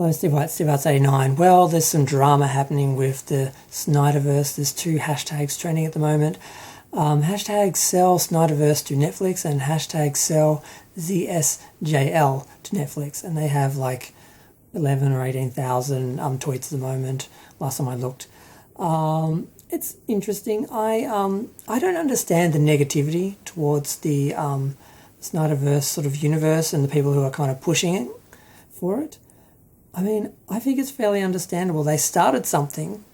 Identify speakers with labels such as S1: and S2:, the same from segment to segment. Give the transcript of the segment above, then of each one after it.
S1: Hello, Steve White, Steve Arts 89. Well, there's some drama happening with the Snyderverse. There's two hashtags trending at the moment. Hashtag sell Snyderverse to Netflix and hashtag sell ZSJL to Netflix. And they have like 11 or 18,000 tweets at the moment, last time I looked. It's interesting. I don't understand the negativity towards the Snyderverse sort of universe and the people who are kind of pushing it for it. I mean, I think it's fairly understandable. They started something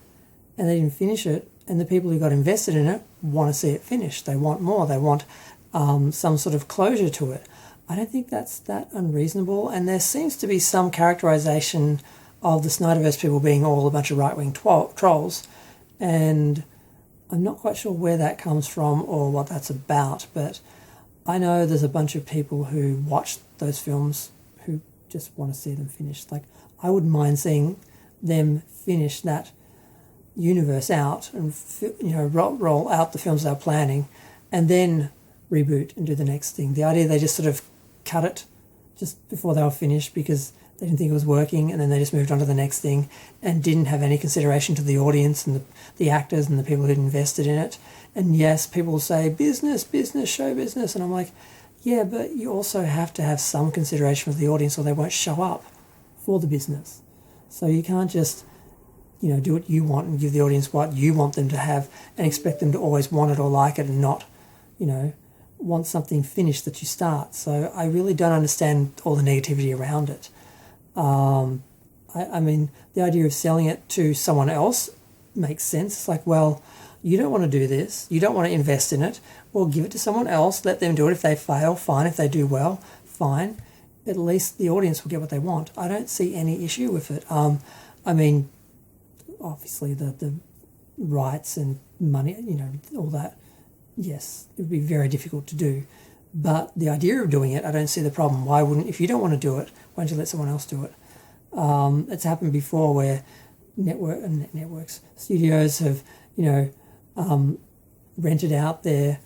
S1: and they didn't finish it, and the people who got invested in it want to see it finished. They want more. They want some sort of closure to it. I don't think that's that unreasonable, and there seems to be some characterization of the Snyderverse people being all a bunch of right-wing trolls, and I'm not quite sure where that comes from or what that's about, but I know there's a bunch of people who watch those films who just want to see them finished. Like, I wouldn't mind seeing them finish that universe out and roll out the films they're planning and then reboot and do the next thing. The idea they just sort of cut it just before they were finished because they didn't think it was working, and then they just moved on to the next thing and didn't have any consideration to the audience and the actors and the people who'd invested in it. And yes, people will say business, show business, and I'm like, yeah, but you also have to have some consideration for the audience or they won't show up for the business. So you can't just, do what you want and give the audience what you want them to have and expect them to always want it or like it and not, want something finished that you start. So I really don't understand all the negativity around it. I mean, the idea of selling it to someone else makes sense. It's like, well, you don't want to do this, you don't want to invest in it, well, give it to someone else, let them do it. If they fail, fine. If they do well, fine. At least the audience will get what they want. I don't see any issue with it. I mean, obviously the rights and money, all that, yes, it would be very difficult to do. But the idea of doing it, I don't see the problem. Why wouldn't, if you don't want to do it, why don't you let someone else do it? It's happened before where networks, studios have, rented out their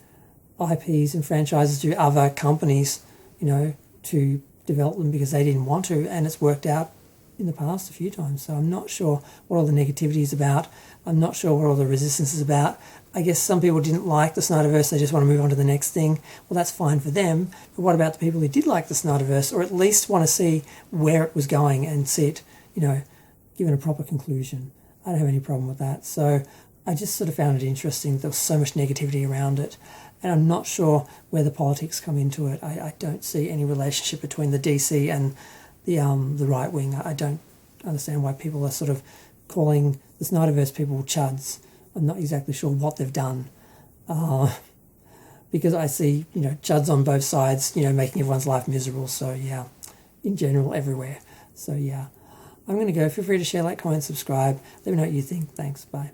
S1: IPs and franchises to other companies, to develop them because they didn't want to, and it's worked out in the past a few times. So I'm not sure what all the negativity is about. I'm not sure what all the resistance is about. I guess some people didn't like the Snyderverse, they just want to move on to the next thing. Well, that's fine for them, but what about the people who did like the Snyderverse, or at least want to see where it was going and see it, given a proper conclusion? I don't have any problem with that. So I just sort of found it interesting. There was so much negativity around it, and I'm not sure where the politics come into it. I don't see any relationship between the DC and the right wing. I don't understand why people are sort of calling the Snyderverse people chuds. I'm not exactly sure what they've done, because I see chuds on both sides, making everyone's life miserable. So yeah, in general, everywhere. So yeah, I'm going to go. Feel free to share, like, comment, subscribe. Let me know what you think. Thanks. Bye.